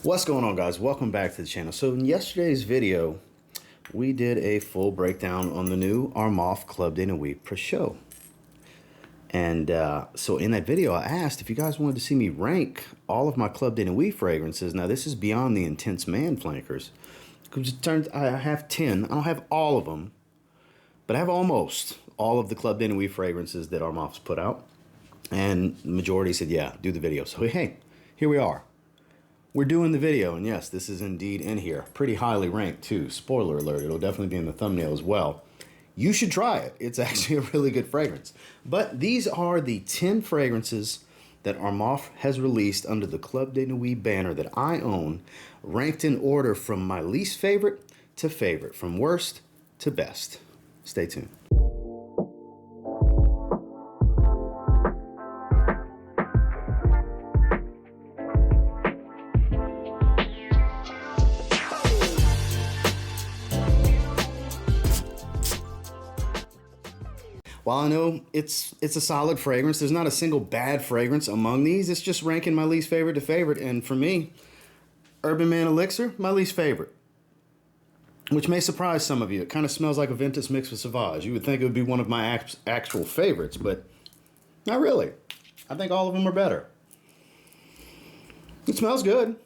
What's going on, guys? Welcome back to the channel. So in yesterday's video, we did a full breakdown on the new Armaf Club de Nuit Precieux. And so in that video, I asked if you guys wanted to see me rank all of my Club de Nuit fragrances. Now, this is beyond the Intense Man flankers. Because it turns I have 10. I don't have all of them, but I have almost all of the Club de Nuit fragrances that Armaf's put out. And the majority said, yeah, do the video. So, hey, here we are. We're doing the video, and yes, this is indeed in here. Pretty highly ranked, too. Spoiler alert, it'll definitely be in the thumbnail as well. You should try it. It's actually a really good fragrance. But these are the 10 fragrances that Armaf has released under the Club de Nuit banner that I own, ranked in order from my least favorite to favorite, from worst to best. Stay tuned. While I know it's a solid fragrance, there's not a single bad fragrance among these. It's just ranking my least favorite to favorite. And for me, Man Elixir, my least favorite. Which may surprise some of you. It kind of smells like a Ventus mixed with Sillage. You would think it would be one of my actual favorites, but not really. I think all of them are better. It smells good.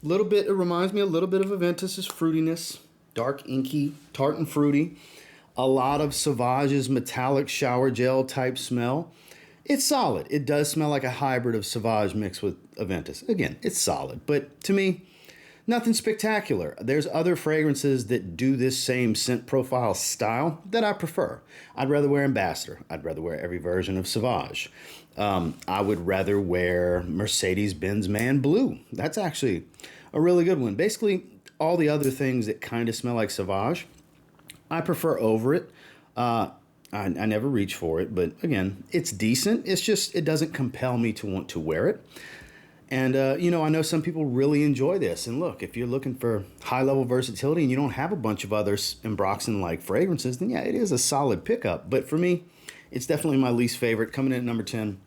A little bit, it reminds me a little bit of a Ventus's fruitiness. Dark, inky, tart and fruity. A lot of Sillage's metallic shower gel type smell. It's solid. It does smell like a hybrid of Sillage mixed with Aventus. Again, it's solid, but to me, nothing spectacular. There's other fragrances that do this same scent profile style that I prefer. I'd rather wear Ambassador. I'd rather wear every version of Sillage. I would rather wear Mercedes-Benz Man Blue. That's actually a really good one. Basically, all the other things that kind of smell like Sillage, I prefer over it. I never reach for it, but again, it's decent. It's just, it doesn't compel me to want to wear it. And, you know, I know some people really enjoy this. And look, if you're looking for high-level versatility and you don't have a bunch of other Ambroxan-like fragrances, then yeah, it is a solid pickup. But for me, it's definitely my least favorite. Coming in at number 10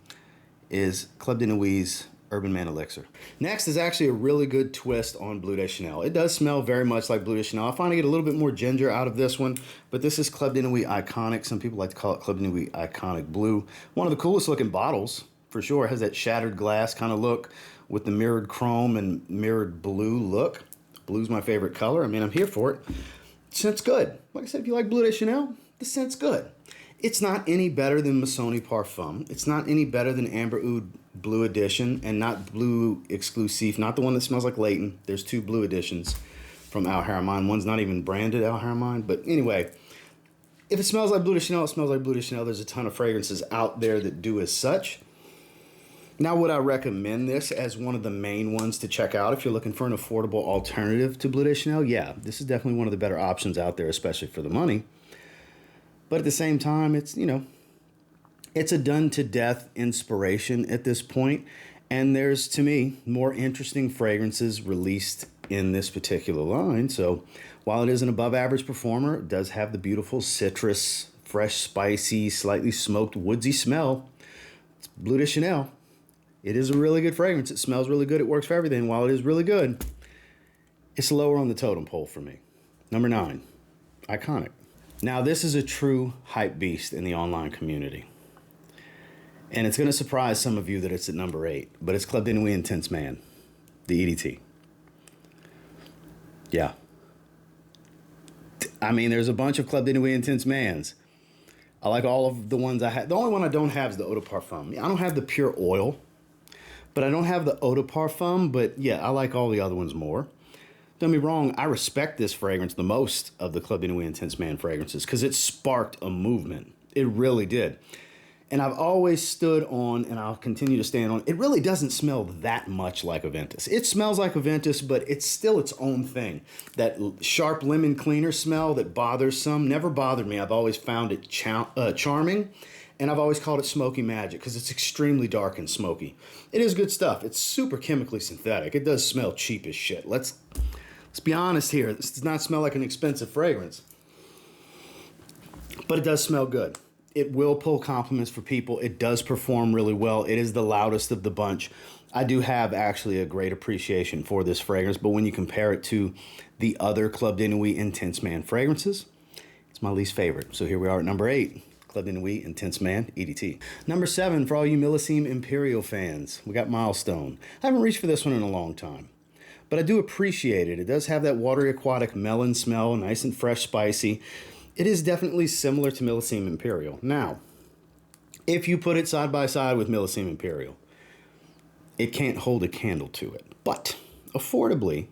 is Club de Nuit's Man Elixir. Next is actually a really good twist on Bleu de Chanel. It does smell very much like Bleu de Chanel. I find I get a little bit more ginger out of this one, but this is Club de Nuit Iconic. Some people like to call it Club de Nuit Iconic Blue. One of the coolest looking bottles, for sure. It has that shattered glass kind of look with the mirrored chrome and mirrored blue look. Blue's my favorite color. I mean, I'm here for it. Scent's good. Like I said, if you like Bleu de Chanel, the scent's good. It's not any better than Missoni Parfum. It's not any better than Amber Oud Blue Edition, and not Blue Exclusive, not the one that smells like Leighton. There's two Blue Editions from Al Haramain. One's not even branded Al Haramain. But anyway, if it smells like Bleu de Chanel, it smells like Bleu de Chanel. There's a ton of fragrances out there that do as such. Now, would I recommend this as one of the main ones to check out if you're looking for an affordable alternative to Bleu de Chanel? Yeah, this is definitely one of the better options out there, especially for the money. But at the same time, it's, you know, it's a done-to-death inspiration at this point. And there's, to me, more interesting fragrances released in this particular line. So while it is an above-average performer, it does have the beautiful citrus, fresh, spicy, slightly smoked, woodsy smell. It's Bleu de Chanel. It is a really good fragrance. It smells really good. It works for everything. While it is really good, it's lower on the totem pole for me. Number 9, Iconic. Now, this is a true hype beast in the online community. And it's going to surprise some of you that it's at number 8, but it's Club de Nuit Intense Man, the EDT. Yeah. I mean, there's a bunch of Club de Nuit Intense Mans. I like all of the ones I have. The only one I don't have is the Eau de Parfum. I don't have the pure oil, but I don't have the Eau de Parfum, but yeah, I like all the other ones more. Don't get me wrong, I respect this fragrance the most of the Club de Nuit Intense Man fragrances because it sparked a movement. It really did. And I've always stood on, and I'll continue to stand on, it really doesn't smell that much like Aventus. It smells like Aventus, but it's still its own thing. That sharp lemon cleaner smell that bothers some never bothered me. I've always found it charming, and I've always called it smoky magic because it's extremely dark and smoky. It is good stuff. It's super chemically synthetic. It does smell cheap as shit. Let's be honest here. This does not smell like an expensive fragrance, but it does smell good. It will pull compliments for people. It does perform really well. It is the loudest of the bunch. I do have actually a great appreciation for this fragrance, but when you compare it to the other Club de Nuit Intense Man fragrances, it's my least favorite. So here we are at number 8, Club de Nuit Intense Man EDT. Number 7, for all you Millésime Imperial fans, we got Milestone. I haven't reached for this one in a long time, but I do appreciate it. It does have that watery aquatic melon smell, nice and fresh, spicy. It is definitely similar to Millésime Imperial. Now, if you put it side by side with Millésime Imperial, it can't hold a candle to it. But affordably,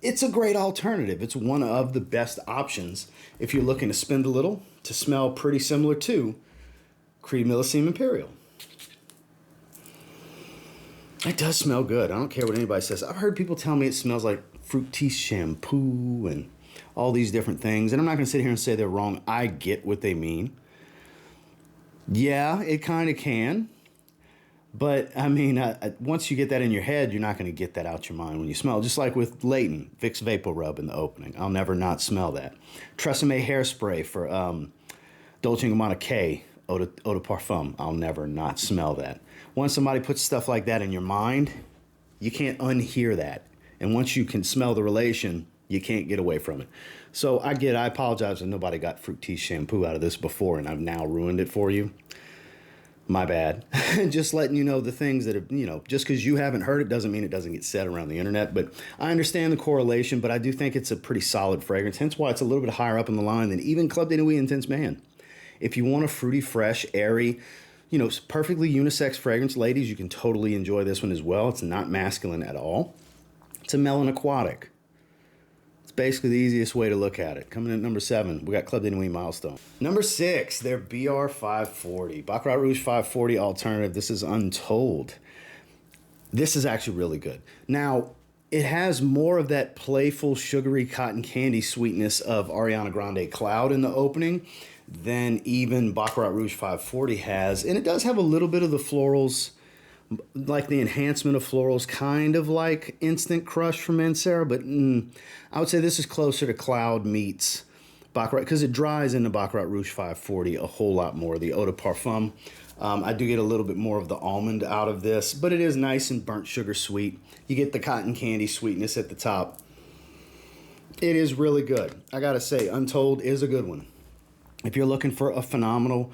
it's a great alternative. It's one of the best options if you're looking to spend a little to smell pretty similar to Creed Millésime Imperial. It does smell good. I don't care what anybody says. I've heard people tell me it smells like Fructis shampoo and all these different things. And I'm not going to sit here and say they're wrong. I get what they mean. Yeah, it kind of can. But, I mean, once you get that in your head, you're not going to get that out your mind when you smell. Just like with Layton, Vicks Vapor Rub in the opening. I'll never not smell that. Tresemme Hairspray for Dolce & Gabbana K, Eau de Parfum. I'll never not smell that. Once somebody puts stuff like that in your mind, you can't unhear that. And once you can smell the relation, you can't get away from it. So I apologize if nobody got Fructis shampoo out of this before and I've now ruined it for you. My bad. Just letting you know the things that have, just because you haven't heard it doesn't mean it doesn't get said around the internet. But I understand the correlation, but I do think it's a pretty solid fragrance. Hence why it's a little bit higher up in the line than even Club de Nuit Intense Man. If you want a fruity, fresh, airy, perfectly unisex fragrance, ladies, you can totally enjoy this one as well. It's not masculine at all. It's a melon aquatic. It's basically the easiest way to look at it. Coming in at number 7, we got Club de Nuit Milestone. Number 6, their BR 540. Baccarat Rouge 540 alternative. This is Untold. This is actually really good. Now, it has more of that playful, sugary cotton candy sweetness of Ariana Grande Cloud in the opening than even Baccarat Rouge 540 has. And it does have a little bit of the florals, like the enhancement of florals, kind of like Instant Crush from Mancera, but I would say this is closer to Cloud meets Baccarat, because it dries into Baccarat Rouge 540 a whole lot more. The Eau de Parfum, I do get a little bit more of the almond out of this, but it is nice and burnt sugar sweet. You get the cotton candy sweetness at the top. It is really good. I gotta say, Untold is a good one. If you're looking for a phenomenal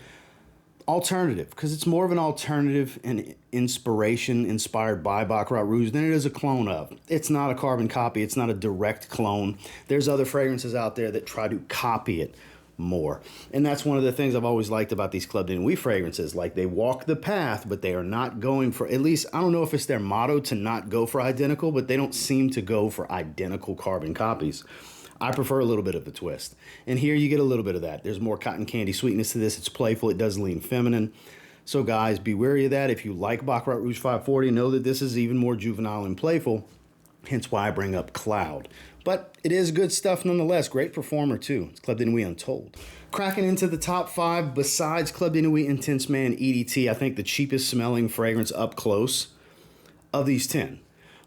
alternative, because it's more of an alternative and inspiration inspired by Baccarat Rouge than it is a clone of. It's not a carbon copy. It's not a direct clone. There's other fragrances out there that try to copy it more. And that's one of the things I've always liked about these Club de Nuit fragrances. Like, they walk the path, but they are not going for, at least, I don't know if it's their motto to not go for identical, but they don't seem to go for identical carbon copies. I prefer a little bit of the twist. And here you get a little bit of that. There's more cotton candy sweetness to this. It's playful. It does lean feminine. So guys, be wary of that. If you like Baccarat Rouge 540, know that this is even more juvenile and playful. Hence why I bring up Cloud. But it is good stuff nonetheless. Great performer too. It's Club de Nuit Untold. Cracking into the top 5, besides Club de Nuit Intense Man EDT, I think the cheapest smelling fragrance up close of these 10.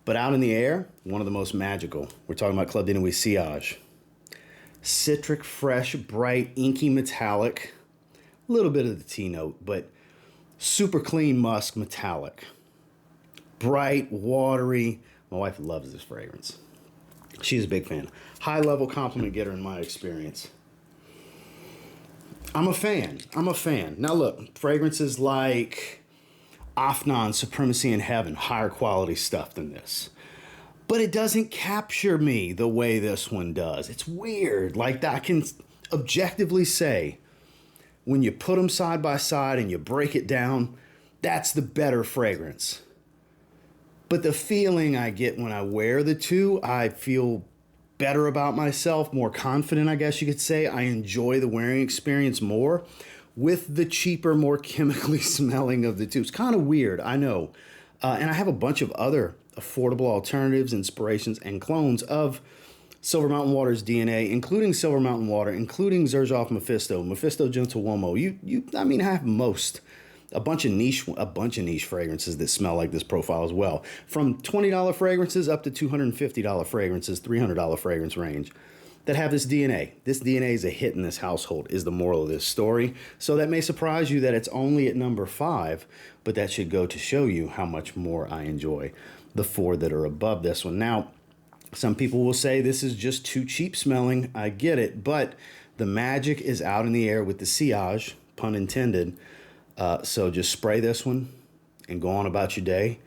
But out in the air, one of the most magical. We're talking about Club de Nuit Sillage. Citric, fresh, bright, inky metallic. A little bit of the tea note, but super clean musk metallic. Bright, watery. My wife loves this fragrance. She's a big fan. High level compliment getter in my experience. I'm a fan. Now look, fragrances like Afnan, Supremacy in Heaven, higher quality stuff than this. But it doesn't capture me the way this one does. It's weird. Like, I can objectively say, when you put them side by side and you break it down, that's the better fragrance. But the feeling I get when I wear the two, I feel better about myself, more confident, I guess you could say. I enjoy the wearing experience more with the cheaper, more chemically smelling of the two. It's kind of weird, I know. And I have a bunch of other affordable alternatives, inspirations, and clones of Silver Mountain Water's DNA, including Silver Mountain Water, including Xerjoff Mephisto, Mephisto Gentle Uomo. I have a bunch of niche fragrances that smell like this profile as well. From $20 fragrances up to $250 fragrances, $300 fragrance range. that have this DNA. This DNA is a hit in this household, is the moral of this story. So that may surprise you that it's only at number 5, but that should go to show you how much more I enjoy the 4 that are above this one. Now, some people will say this is just too cheap smelling. I get it, but the magic is out in the air with the Sillage, pun intended. So just spray this one and go on about your day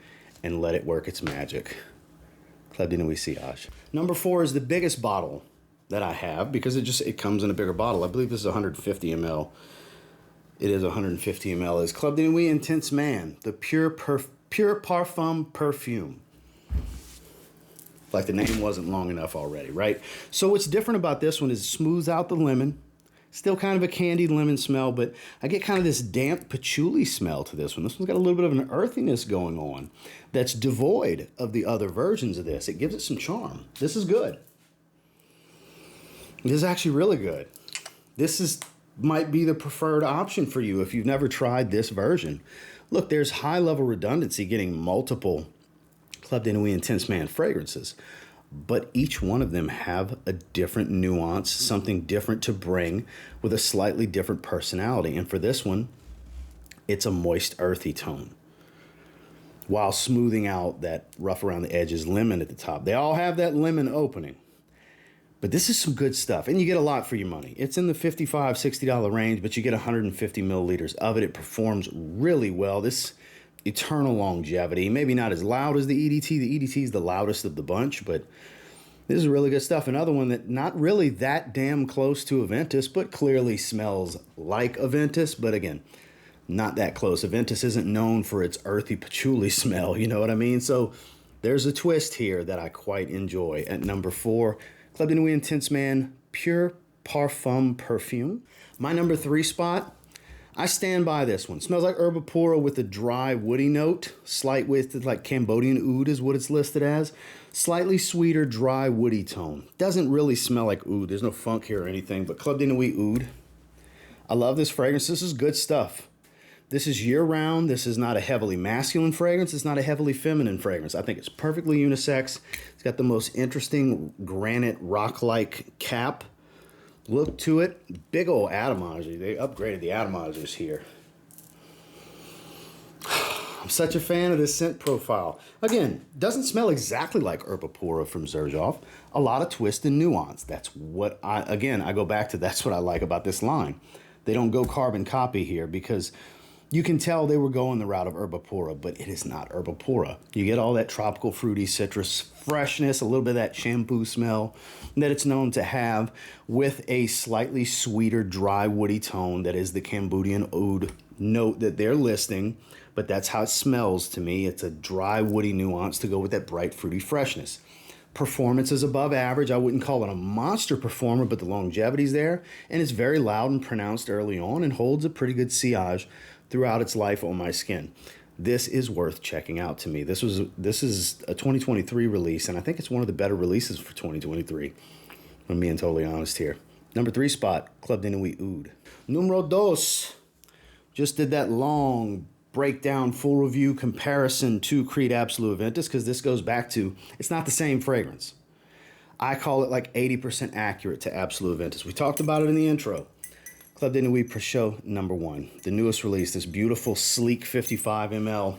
and let it work its magic. Club de Nuit Sillage. Number 4 is the biggest bottle that I have because it comes in a bigger bottle. I believe this is 150 ml. It is 150 ml. It's Club de Nuit Intense Man, the pure Parfum Perfume. Like the name wasn't long enough already, right? So what's different about this one is it smooths out the lemon. Still kind of a candied lemon smell, but I get kind of this damp patchouli smell to this one. This one's got a little bit of an earthiness going on that's devoid of the other versions of this. It gives it some charm. This is good. This is actually really good. Might be the preferred option for you if you've never tried this version. Look, there's high level redundancy getting multiple Club de Nuit Intense Man fragrances, but each one of them have a different nuance, something different to bring with a slightly different personality. And for this one, it's a moist, earthy tone while smoothing out that rough around the edges lemon at the top. They all have that lemon opening, but this is some good stuff, and you get a lot for your money. It's in the $55, $60 range, but you get 150 milliliters of it. It performs really well. This eternal longevity, maybe not as loud as the EDT. The EDT is the loudest of the bunch, but this is really good stuff. Another one that not really that damn close to Aventus, but clearly smells like Aventus, but again, not that close. Aventus isn't known for its earthy patchouli smell, you know what I mean? So there's a twist here that I quite enjoy. At number 4, Club de Nuit Intense Man, Pure Parfum Perfume. My number 3 spot, I stand by this one. Smells like Herbapura with a dry, woody note. Slight with like Cambodian oud is what it's listed as. Slightly sweeter, dry, woody tone. Doesn't really smell like oud. There's no funk here or anything, but Club de Nuit Oud. I love this fragrance. This is good stuff. This is year-round. This is not a heavily masculine fragrance. It's not a heavily feminine fragrance. I think it's perfectly unisex. It's got the most interesting granite rock-like cap look to it. Big old atomizer. They upgraded the atomizers here. I'm such a fan of this scent profile. Again, doesn't smell exactly like Herbapura from Xerjoff. A lot of twist and nuance. That's what I go back to, that's what I like about this line. They don't go carbon copy here because you can tell they were going the route of Herbapura, but it is not Herbapura. You get all that tropical, fruity, citrus freshness, a little bit of that shampoo smell that it's known to have with a slightly sweeter, dry, woody tone that is the Cambodian oud note that they're listing, but that's how it smells to me. It's a dry, woody nuance to go with that bright, fruity freshness. Performance is above average. I wouldn't call it a monster performer, but the longevity's there, and it's very loud and pronounced early on and holds a pretty good sillage throughout its life on my skin. This is worth checking out to me. This is a 2023 release, and I think it's one of the better releases for 2023, if I'm being totally honest here. Number 3 spot, Club de Nuit Oud. Numero 2. Just did that long breakdown, full review comparison to Creed Absolute Aventus because this goes back to, it's not the same fragrance. I call it like 80% accurate to Absolute Aventus. We talked about it in the intro. Club de Nuit Precieux number 1. The newest release, this beautiful, sleek 55 ml.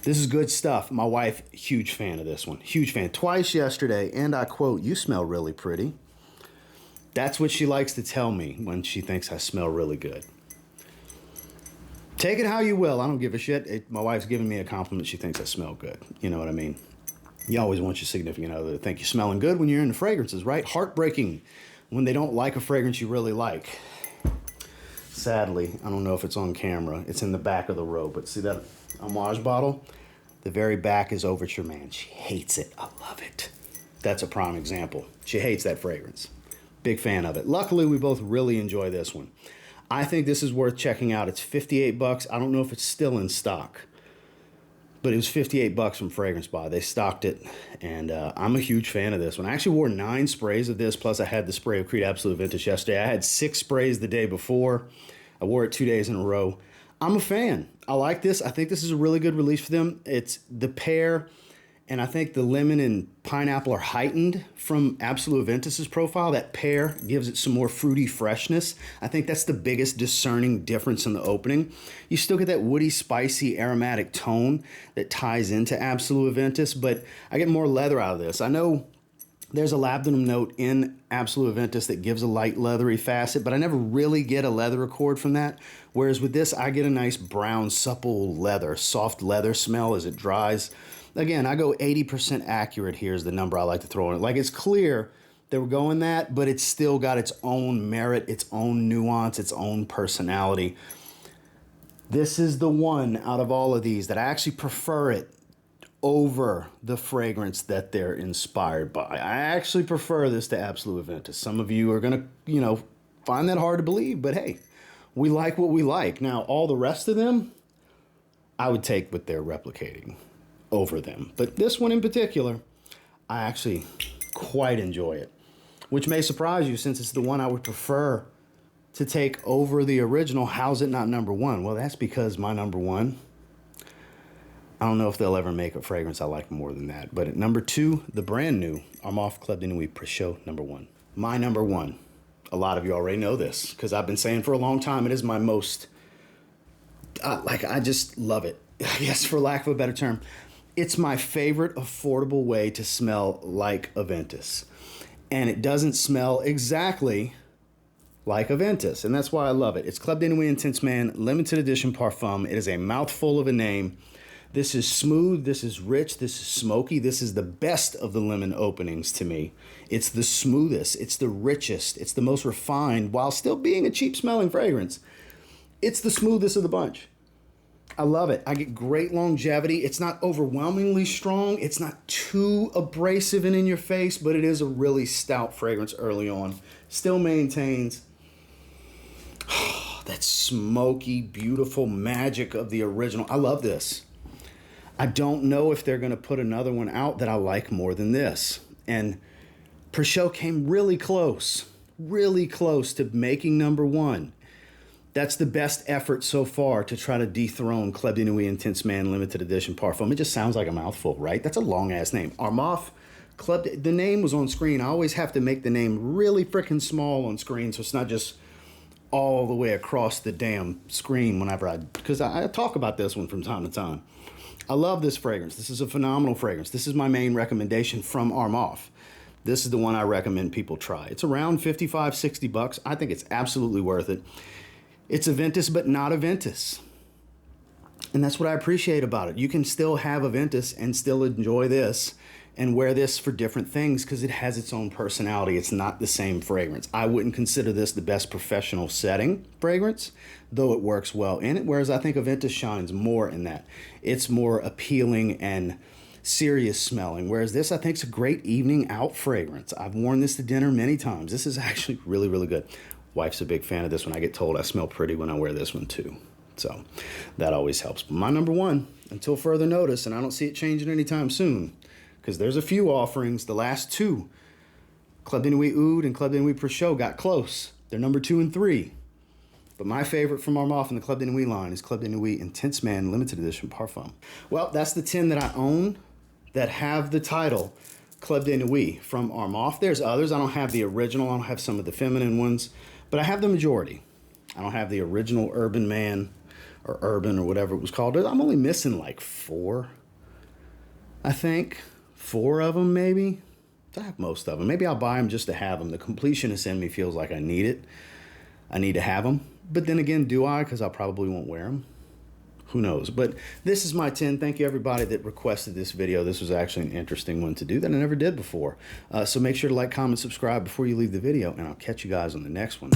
This is good stuff. My wife, huge fan of this one. Huge fan. Twice yesterday, and I quote, "You smell really pretty." That's what she likes to tell me when she thinks I smell really good. Take it how you will. I don't give a shit. My wife's giving me a compliment. She thinks I smell good. You know what I mean? You always want your significant other to think you're smelling good when you're into fragrances, right? Heartbreaking when they don't like a fragrance you really like. Sadly, I don't know if it's on camera. It's in the back of the row, but see that homage bottle? The very back is Overture Man. She hates it. I love it. That's a prime example. She hates that fragrance. Big fan of it. Luckily, we both really enjoy this one. I think this is worth checking out. It's $58. I don't know if it's still in stock, but it was $58 from Fragrance Buy. They stocked it, and I'm a huge fan of this one. I actually wore 9 sprays of this, plus I had the spray of Creed Absolute Aventus yesterday. I had 6 sprays the day before. I wore it 2 days in a row. I'm a fan. I like this. I think this is a really good release for them. It's the pear, and I think the lemon and pineapple are heightened from Absolute Aventus's profile. That pear gives it some more fruity freshness. I think that's the biggest discerning difference in the opening. You still get that woody, spicy, aromatic tone that ties into Absolute Aventus, but I get more leather out of this. I know there's a labdanum note in Absolute Aventus that gives a light leathery facet, but I never really get a leather accord from that. Whereas with this, I get a nice brown, supple leather, soft leather smell as it dries. Again, I go 80% accurate here is the number I like to throw in it. Like, it's clear that we're going that, but it's still got its own merit, its own nuance, its own personality. This is the one out of all of these that I actually prefer it over the fragrance that they're inspired by. I actually prefer this to Absolute Aventus. Some of you are going to, find that hard to believe, but hey, we like what we like. Now, all the rest of them, I would take what they're replicating over them. But this one in particular, I actually quite enjoy it, which may surprise you since it's the one I would prefer to take over the original. How's it not number one? Well, that's because my number one, I don't know if they'll ever make a fragrance I like more than that. But at number two, the brand new Armaf Club de Nuit Precieux number one. My number one. A lot of you already know this because I've been saying for a long time it is my most, I just love it. I guess for lack of a better term. It's my favorite affordable way to smell like Aventus. And it doesn't smell exactly like Aventus. And that's why I love it. It's Club de Nuit Intense Man limited edition Parfum. It is a mouthful of a name. This is smooth, this is rich, this is smoky. This is the best of the lemon openings to me. It's the smoothest, it's the richest, it's the most refined, while still being a cheap smelling fragrance. It's the smoothest of the bunch. I love it. I get great longevity. It's not overwhelmingly strong. It's not too abrasive and in your face, but it is a really stout fragrance early on. Still maintains that smoky, beautiful magic of the original. I love this. I don't know if they're going to put another one out that I like more than this. And Precieux came really close to making number one. That's the best effort so far to try to dethrone Club de Nuit Intense Man Limited Edition Parfum. It just sounds like a mouthful, right? That's a long-ass name. Armaf Club, the name was on screen. I always have to make the name really freaking small on screen so it's not just all the way across the damn screen because I talk about this one from time to time. I love this fragrance. This is a phenomenal fragrance. This is my main recommendation from Armaf. This is the one I recommend people try. It's around 55, 60 bucks. I think it's absolutely worth it. It's Aventus, but not Aventus. And that's what I appreciate about it. You can still have Aventus and still enjoy this and wear this for different things because it has its own personality. It's not the same fragrance. I wouldn't consider this the best professional setting fragrance, though it works well in it, whereas I think Aventus shines more in that. It's more appealing and serious smelling, whereas this I think is a great evening out fragrance. I've worn this to dinner many times. This is actually really, really good. Wife's a big fan of this one. I get told I smell pretty when I wear this one too. So that always helps. But my number one, until further notice, and I don't see it changing anytime soon, because there's a few offerings. The last two, Club de Nuit Oud and Club de Nuit Precieux, got close. They're number 2 and 3. But my favorite from Armaf in the Club de Nuit line is Club de Nuit Intense Man Limited Edition Parfum. Well, that's the 10 that I own that have the title Club de Nuit from Armaf. There's others. I don't have the original. I don't have some of the feminine ones. But I have the majority. I don't have the original Urban Man or Urban or whatever it was called. I'm only missing like 4, I think. 4 of them, maybe. I have most of them. Maybe I'll buy them just to have them. The completionist in me feels like I need it. I need to have them. But then again, do I? Because I probably won't wear them. Who knows? But this is my 10. Thank you, everybody that requested this video. This was actually an interesting one to do that I never did before. So make sure to like, comment, subscribe before you leave the video, and I'll catch you guys on the next one.